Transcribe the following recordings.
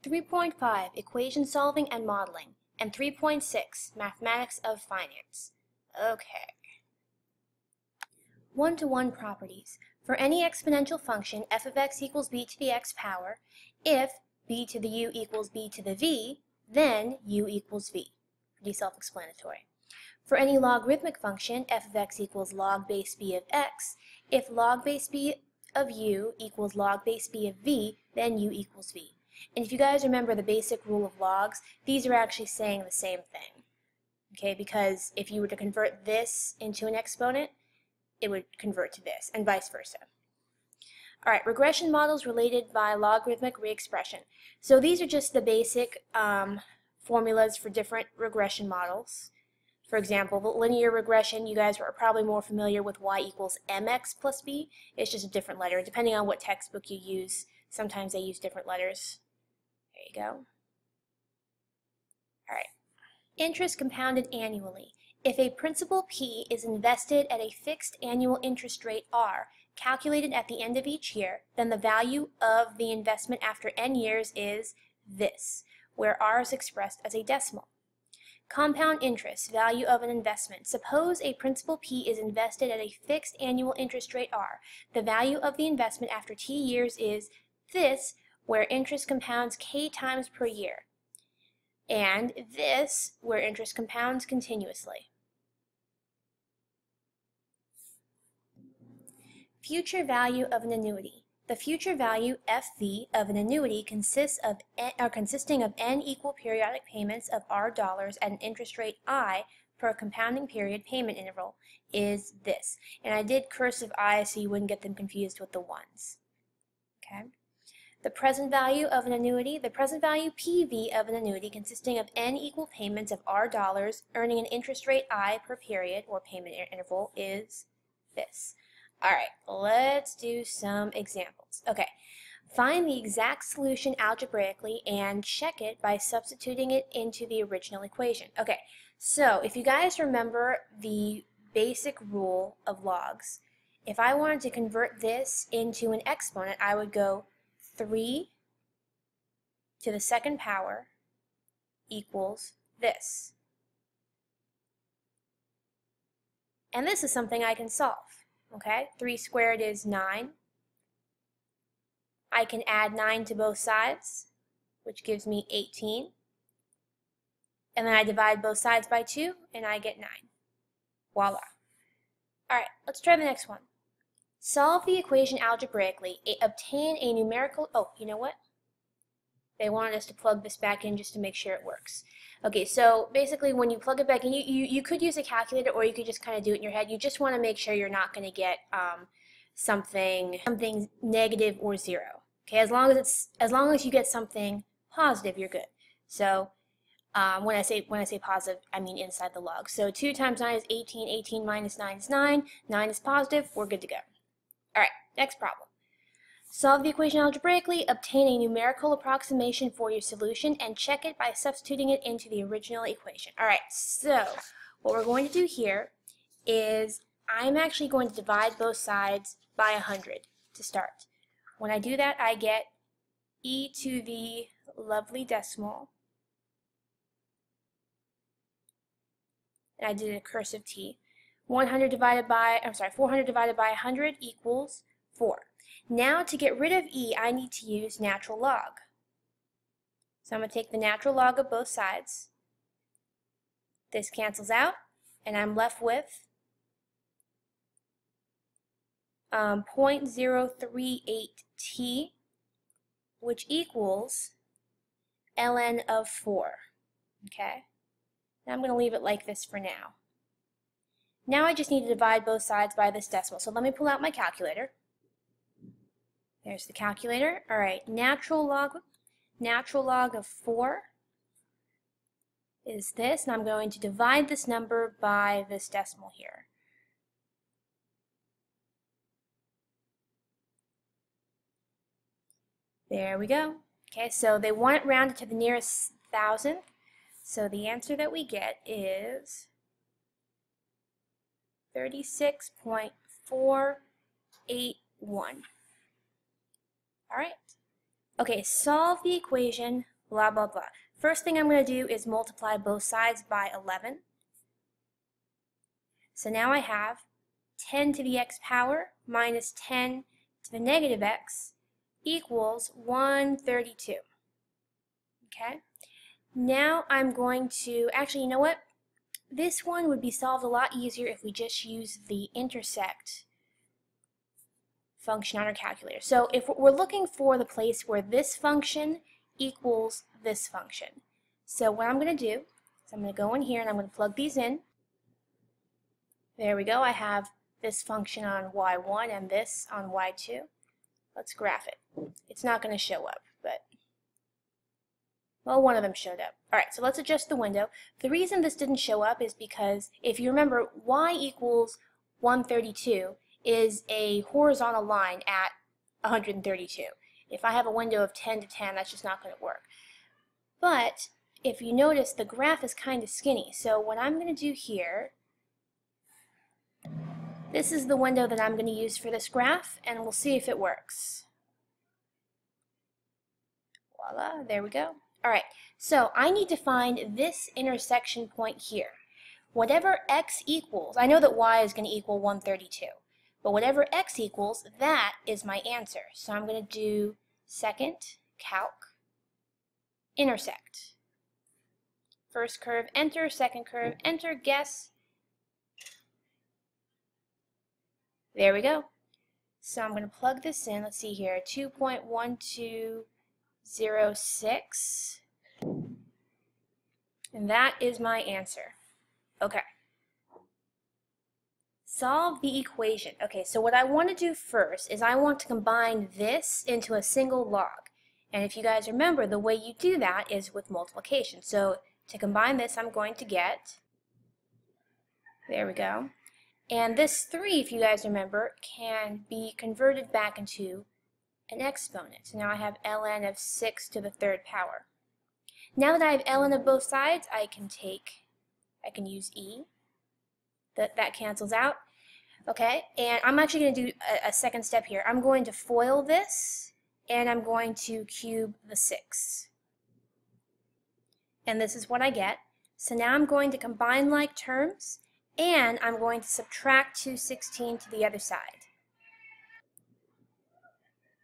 3.5 Equation Solving and Modeling, and 3.6 Mathematics of Finance. Okay. One-to-one properties. For any exponential function, f of x equals b to the x power, if b to the u equals b to the v, then u equals v. Pretty self-explanatory. For any logarithmic function, f of x equals log base b of x, if log base b of u equals log base b of v, then u equals v. And if you guys remember the basic rule of logs, these are actually saying the same thing. Okay, because if you were to convert this into an exponent, it would convert to this, and vice versa. Alright, regression models related by logarithmic reexpression. So these are just the basic formulas for different regression models. For example, the linear regression, you guys are probably more familiar with y equals mx plus b. It's just a different letter. Depending on what textbook you use, sometimes they use different letters. There you go. Alright. Interest compounded annually. If a principal P is invested at a fixed annual interest rate R, calculated at the end of each year, then the value of the investment after n years is this, where R is expressed as a decimal. Compound interest, value of an investment. Suppose a principal P is invested at a fixed annual interest rate R. The value of the investment after t years is this, where interest compounds k times per year, and this, where interest compounds continuously. Future value of an annuity. The future value, FV, of an annuity consisting of n equal periodic payments of R dollars at an interest rate I for a compounding period payment interval is this. And I did cursive I so you wouldn't get them confused with the ones. Okay. The present value of an annuity. The present value, PV, of an annuity consisting of n equal payments of R dollars earning an interest rate I per period or payment interval is this. Alright, let's do some examples. Okay, find the exact solution algebraically and check it by substituting it into the original equation. Okay, so if you guys remember the basic rule of logs, if I wanted to convert this into an exponent, I would go 3 to the second power equals this. And this is something I can solve. Okay, 3 squared is 9. I can add 9 to both sides, which gives me 18. And then I divide both sides by 2, and I get 9. Voila. Alright, let's try the next one. Solve the equation algebraically. Obtain a numerical... Oh, you know what? They wanted us to plug this back in just to make sure it works. Okay, so basically when you plug it back in, you could use a calculator or you could just kind of do it in your head. You just want to make sure you're not going to get something negative or 0. Okay, as long as you get something positive, you're good. So when I say positive, I mean inside the log. So 2 times 9 is 18. 18 minus 9 is 9. 9 is positive. We're good to go. All right, next problem. Solve the equation algebraically, obtain a numerical approximation for your solution, and check it by substituting it into the original equation. Alright, so what we're going to do here is I'm actually going to divide both sides by 100 to start. When I do that, I get e to the lovely decimal. And I did a cursive t. 400 divided by 100 equals 4. Now to get rid of e, I need to use natural log. So I'm going to take the natural log of both sides. This cancels out, and I'm left with 0.038t, which equals ln of 4. Okay? Now I'm going to leave it like this for now. Now I just need to divide both sides by this decimal. So let me pull out my calculator. There's the calculator. All right, natural log of 4 is this, and I'm going to divide this number by this decimal here. There we go. Okay, so they want it rounded to the nearest thousandth, so the answer that we get is 36.481. Alright. Okay, solve the equation blah, blah, blah. First thing I'm going to do is multiply both sides by 11. So now I have 10 to the x power minus 10 to the negative x equals 132. Okay? Now I'm going to, actually, you know what? This one would be solved a lot easier if we just use the intersect function on our calculator. So if we're looking for the place where this function equals this function. So what I'm going to do is I'm going to go in here and I'm going to plug these in. There we go. I have this function on y1 and this on y2. Let's graph it. It's not going to show up, but well, one of them showed up. Alright, so let's adjust the window. The reason this didn't show up is because if you remember, y equals 132 is a horizontal line at 132. If I have a window of 10 to 10, that's just not going to work. But if you notice, the graph is kind of skinny. So what I'm going to do here, this is the window that I'm going to use for this graph, and we'll see if it works. Voila, there we go. Alright, so I need to find this intersection point here. Whatever x equals, I know that y is going to equal 132, but whatever x equals, that is my answer. So I'm going to do second calc intersect. First curve, enter, second curve, enter, guess. There we go. So I'm going to plug this in. Let's see here, 2.1206. And that is my answer. Okay. Solve the equation. Okay, so what I want to do first is I want to combine this into a single log. And if you guys remember, the way you do that is with multiplication. So to combine this, I'm going to get, there we go. And this 3, if you guys remember, can be converted back into an exponent. So now I have ln of 6 to the 3rd power. Now that I have ln of both sides, I can use e. That cancels out. Okay, and I'm actually going to do a second step here. I'm going to FOIL this, and I'm going to cube the 6. And this is what I get. So now I'm going to combine like terms, and I'm going to subtract 216 to the other side.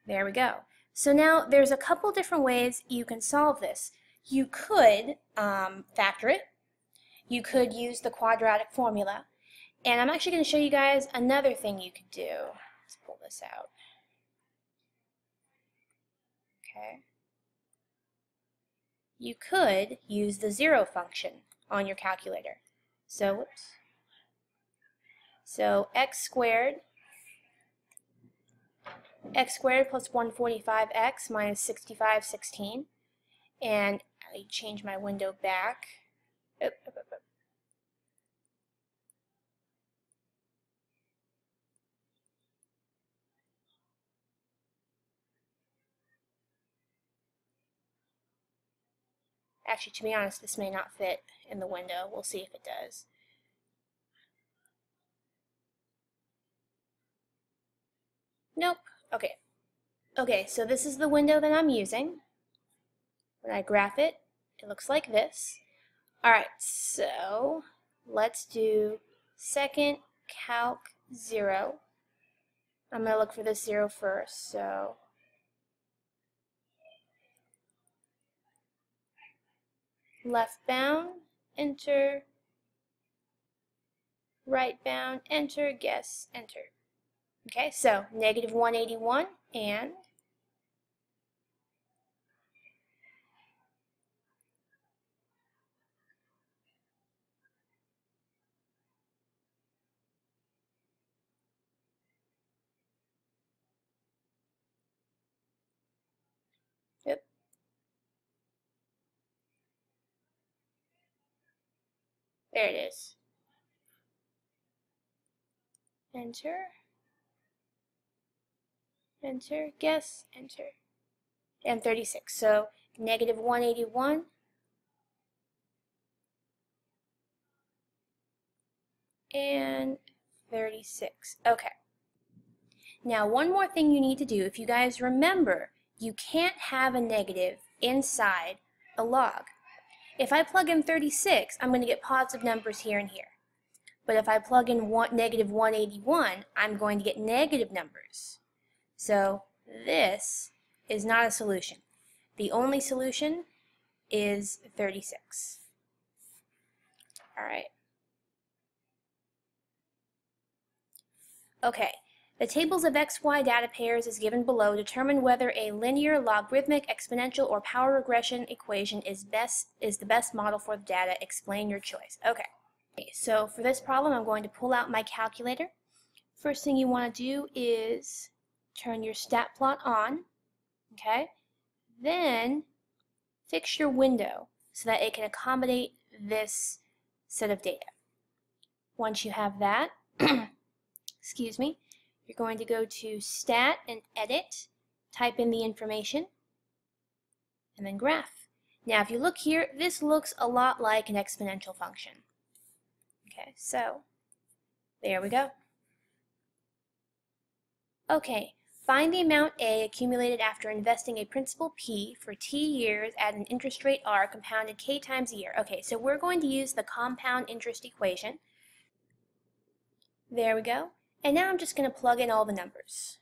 There we go. So now there's a couple different ways you can solve this. You could factor it. You could use the quadratic formula. And I'm actually going to show you guys another thing you could do. Let's pull this out. Okay. You could use the 0 function on your calculator. So, whoops. So x squared plus 145x minus 6516. And I change my window back. Actually, to be honest, this may not fit in the window. We'll see if it does. Nope. Okay. Okay, so this is the window that I'm using. When I graph it, it looks like this. Alright, so let's do second calc 0. I'm going to look for this 0 first, so left bound, enter, right bound, enter, guess, enter. Okay, so negative 181 and yep. There it is. Enter, enter, guess, enter, and 36. So negative 181 and 36. Okay. Now one more thing you need to do, if you guys remember, you can't have a negative inside a log. If I plug in 36, I'm going to get positive numbers here and here. But if I plug in negative 181, I'm going to get negative numbers. So this is not a solution. The only solution is 36. All right. Okay. The tables of XY data pairs as given below determine whether a linear, logarithmic, exponential, or power regression equation is the best model for the data. Explain your choice. Okay. So for this problem, I'm going to pull out my calculator. First thing you want to do is turn your stat plot on. Okay. Then fix your window so that it can accommodate this set of data. Once you have that, excuse me, you're going to go to Stat and Edit, type in the information, and then Graph. Now if you look here, this looks a lot like an exponential function. Okay, so there we go. Okay, find the amount A accumulated after investing a principal P for T years at an interest rate R compounded K times a year. Okay, so we're going to use the compound interest equation. There we go. And now I'm just going to plug in all the numbers.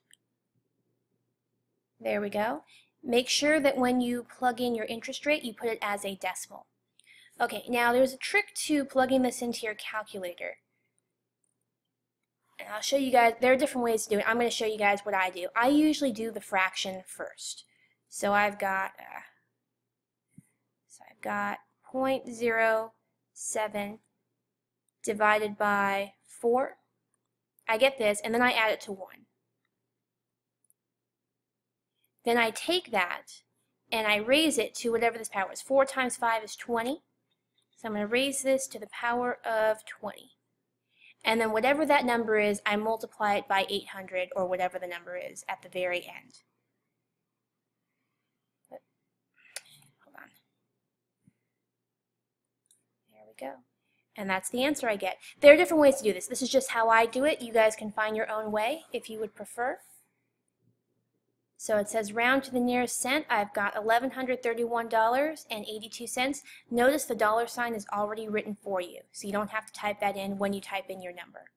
There we go. Make sure that when you plug in your interest rate, you put it as a decimal. Okay, now there's a trick to plugging this into your calculator. And I'll show you guys, there are different ways to do it. I'm going to show you guys what I do. I usually do the fraction first. So I've got 0.07 divided by 4. I get this, and then I add it to 1. Then I take that, and I raise it to whatever this power is. 4 times 5 is 20. So I'm going to raise this to the power of 20. And then whatever that number is, I multiply it by 800, or whatever the number is at the very end. Hold on. There we go. And that's the answer I get. There are different ways to do this. This is just how I do it. You guys can find your own way if you would prefer. So it says round to the nearest cent. I've got $1,131.82. Notice the dollar sign is already written for you, so you don't have to type that in when you type in your number.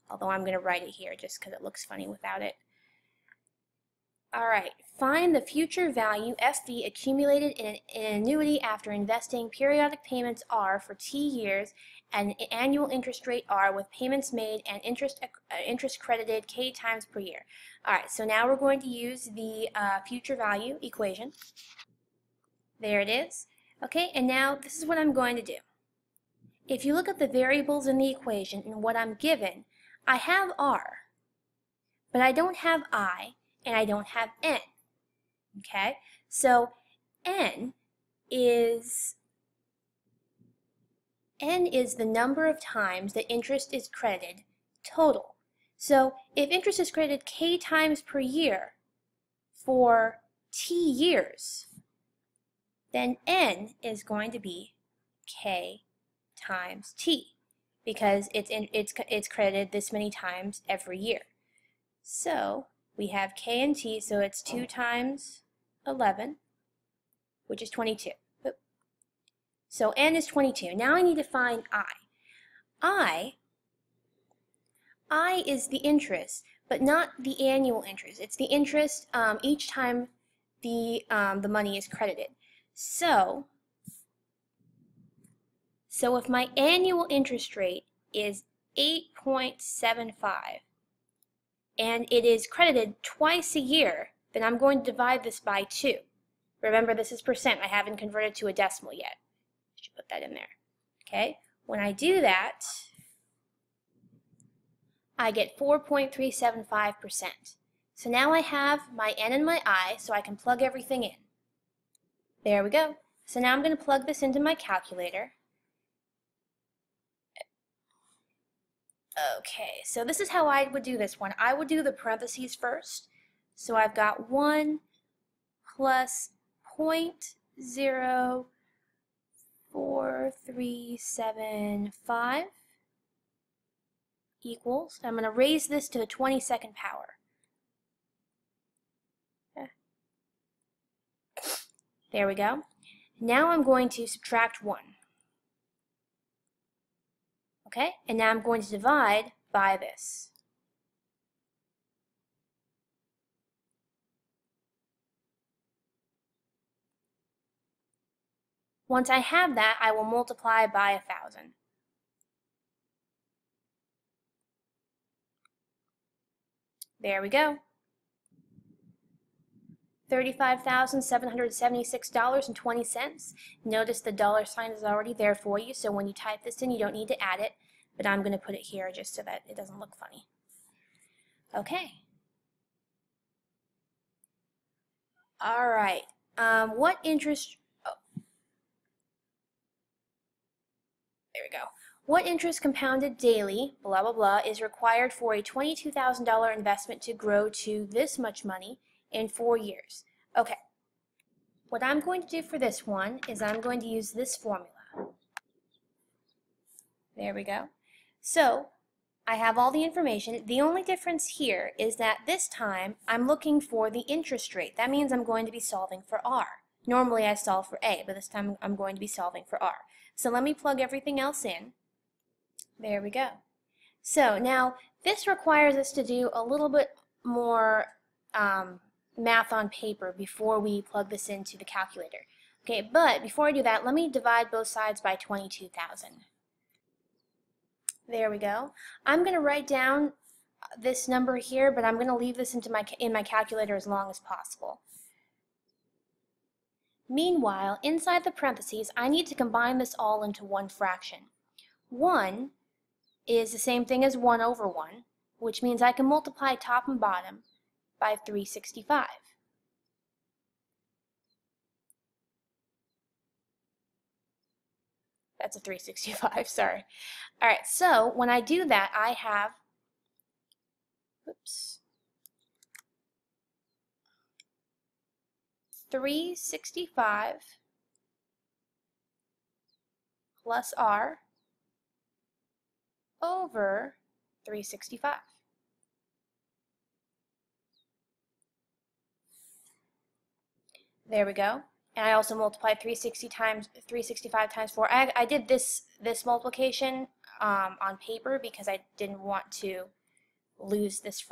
Although I'm going to write it here just because it looks funny without it. All right, find the future value FV accumulated in an annuity after investing periodic payments R for T years and an annual interest rate R with payments made and interest credited K times per year. All right, so now we're going to use the future value equation. There it is. Okay, and now this is what I'm going to do. If you look at the variables in the equation and what I'm given, I have R, but I don't have I, and I don't have N. Okay, so N is the number of times that interest is credited total. So if interest is credited K times per year for T years, then N is going to be K times T, because it's credited this many times every year. So we have K and T, so it's 2 times 11, which is 22. So N is 22. Now I need to find I. I is the interest, but not the annual interest. It's the interest each time the money is credited. So if my annual interest rate is 8.75 and it is credited twice a year, then I'm going to divide this by 2. Remember, this is percent. I haven't converted to a decimal yet. I should put that in there. Okay? When I do that, I get 4.375%. So now I have my N and my I, so I can plug everything in. There we go. So now I'm going to plug this into my calculator. Okay, so this is how I would do this one. I would do the parentheses first. So I've got 1 plus 0.04375 equals, I'm going to raise this to the 22nd power. There we go. Now I'm going to subtract 1. Okay, and now I'm going to divide by this. Once I have that, I will multiply by 1,000. There we go. $35,776.20. Notice the dollar sign is already there for you, so when you type this in, you don't need to add it, but I'm going to put it here just so that it doesn't look funny. Okay. All right. What interest... Oh. There we go. What interest compounded daily, blah, blah, blah, is required for a $22,000 investment to grow to this much money in 4 years? Okay. What I'm going to do for this one is I'm going to use this formula. There we go. So, I have all the information. The only difference here is that this time I'm looking for the interest rate. That means I'm going to be solving for R. Normally I solve for A, but this time I'm going to be solving for R. So let me plug everything else in. There we go. So now this requires us to do a little bit more math on paper before we plug this into the calculator. Okay, but before I do that, let me divide both sides by 22,000. There we go. I'm going to write down this number here, but I'm going to leave this in my calculator as long as possible. Meanwhile, inside the parentheses, I need to combine this all into one fraction. 1 is the same thing as 1 over 1, which means I can multiply top and bottom by 365. That's a 365, sorry. All right, so when I do that, I have, oops, 365 plus R over 365. There we go. And I also multiplied 365 times 4. I did this multiplication on paper because I didn't want to lose this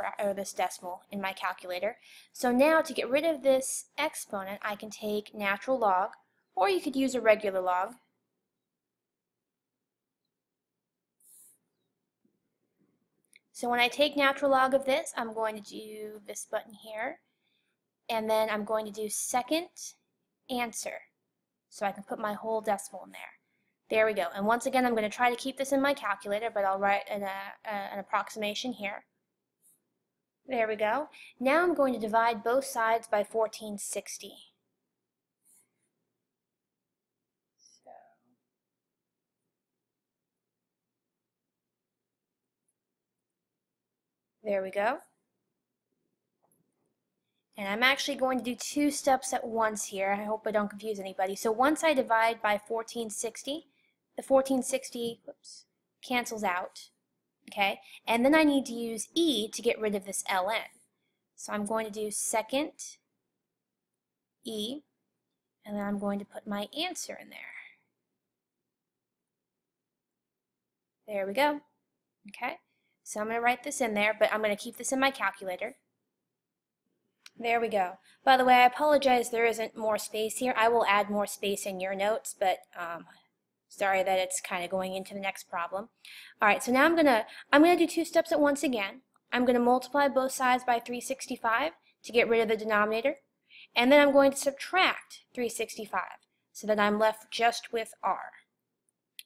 decimal in my calculator. So now to get rid of this exponent, I can take natural log, or you could use a regular log. So when I take natural log of this, I'm going to do this button here, and then I'm going to do second answer, so I can put my whole decimal in there. There we go. And once again, I'm going to try to keep this in my calculator, but I'll write an approximation here. There we go. Now I'm going to divide both sides by 1460. So, there we go. And I'm actually going to do 2 steps at once here. I hope I don't confuse anybody. So once I divide by 1460, the 1460 cancels out. Okay? And then I need to use E to get rid of this ln. So I'm going to do second E, and then I'm going to put my answer in there. There we go. Okay? So I'm going to write this in there, but I'm going to keep this in my calculator. There we go. By the way, I apologize there isn't more space here. I will add more space in your notes, but sorry that it's kind of going into the next problem. All right, so now I'm gonna do 2 steps at once again. I'm going to multiply both sides by 365 to get rid of the denominator, and then I'm going to subtract 365 so that I'm left just with R.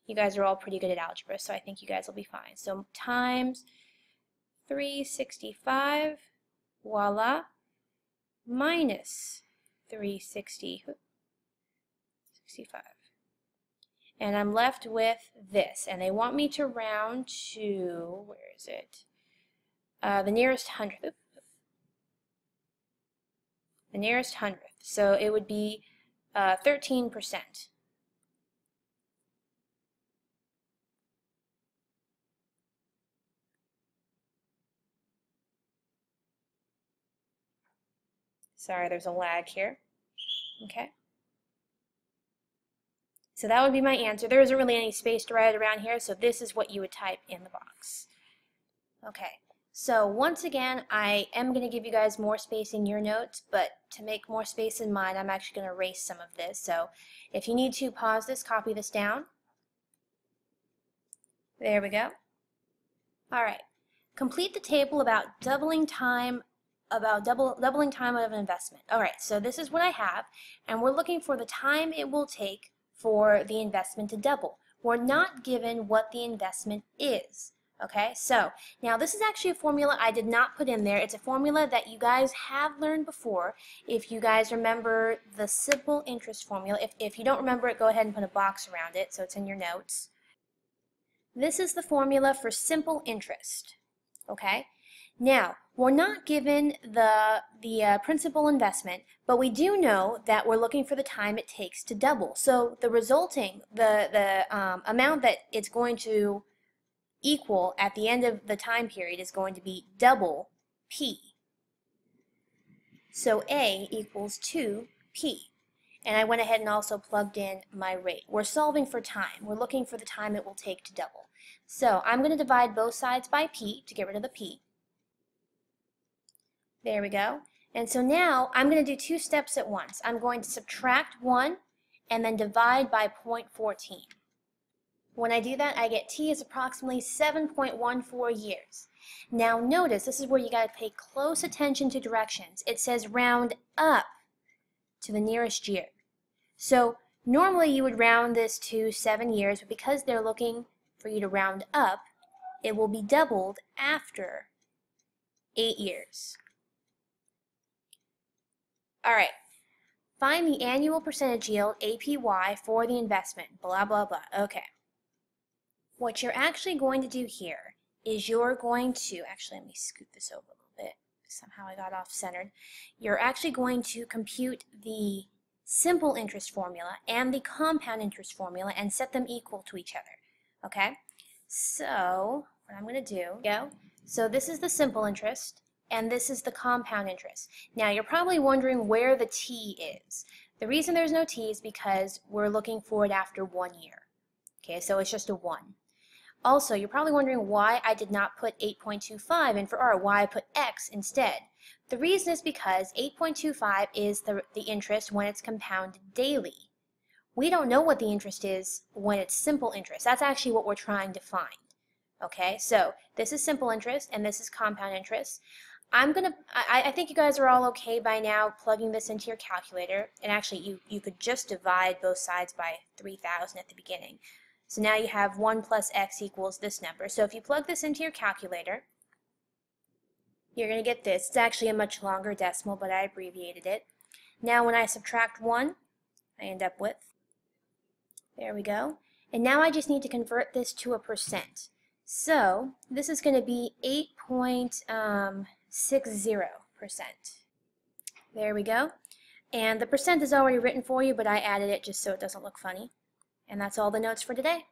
You guys are all pretty good at algebra, so I think you guys will be fine. So times 365, voila, minus 365. And I'm left with this. And they want me to round to, where is it? The nearest hundredth. The nearest hundredth. So it would be 13%. Sorry, there's a lag here. Okay. So that would be my answer. There isn't really any space to write around here, so this is what you would type in the box. Okay, so once again, I am going to give you guys more space in your notes, but to make more space in mine, I'm actually going to erase some of this. So if you need to pause this, copy this down. There we go. All right, complete the table about doubling time of an investment. All right, so this is what I have, and we're looking for the time it will take for the investment to double. We're not given what the investment is. Okay, so now this is actually a formula I did not put in there. It's a formula that you guys have learned before. If you guys remember the simple interest formula, if you don't remember it, go ahead and put a box around it so it's in your notes. This is the formula for simple interest. Okay, now we're not given the principal investment, but we do know that we're looking for the time it takes to double. So the resulting, the amount that it's going to equal at the end of the time period is going to be double P. So A equals 2P. And I went ahead and also plugged in my rate. We're solving for time. We're looking for the time it will take to double. So I'm going to divide both sides by P to get rid of the P. There we go. And so now I'm going to do two steps at once. I'm going to subtract 1 and then divide by 0.14. When I do that, I get T is approximately 7.14 years. Now notice, this is where you got to pay close attention to directions. It says round up to the nearest year. So normally you would round this to 7 years, but because they're looking for you to round up, it will be doubled after 8 years. All right, find the annual percentage yield, APY, for the investment, blah, blah, blah. Okay. What you're actually going to do here is you're going to, actually let me scoot this over a little bit. Somehow I got off centered. You're actually going to compute the simple interest formula and the compound interest formula and set them equal to each other. Okay? So what I'm going to do, so this is the simple interest and this is the compound interest. Now you're probably wondering where the T is. The reason there's no T is because we're looking for it after 1 year. Okay, so it's just a 1. Also, you're probably wondering why I did not put 8.25 in for R, why I put X instead. The reason is because 8.25 is the interest when it's compounded daily. We don't know what the interest is when it's simple interest. That's actually what we're trying to find. Okay, so this is simple interest and this is compound interest. I think you guys are all okay by now plugging this into your calculator, and actually you could just divide both sides by 3,000 at the beginning. So now you have 1 plus x equals this number. So if you plug this into your calculator, you're going to get this. It's actually a much longer decimal, but I abbreviated it. Now when I subtract 1, I end up with, there we go. And now I just need to convert this to a percent. So this is going to be 8.60%. There we go. And the percent is already written for you, but I added it just so it doesn't look funny. And that's all the notes for today.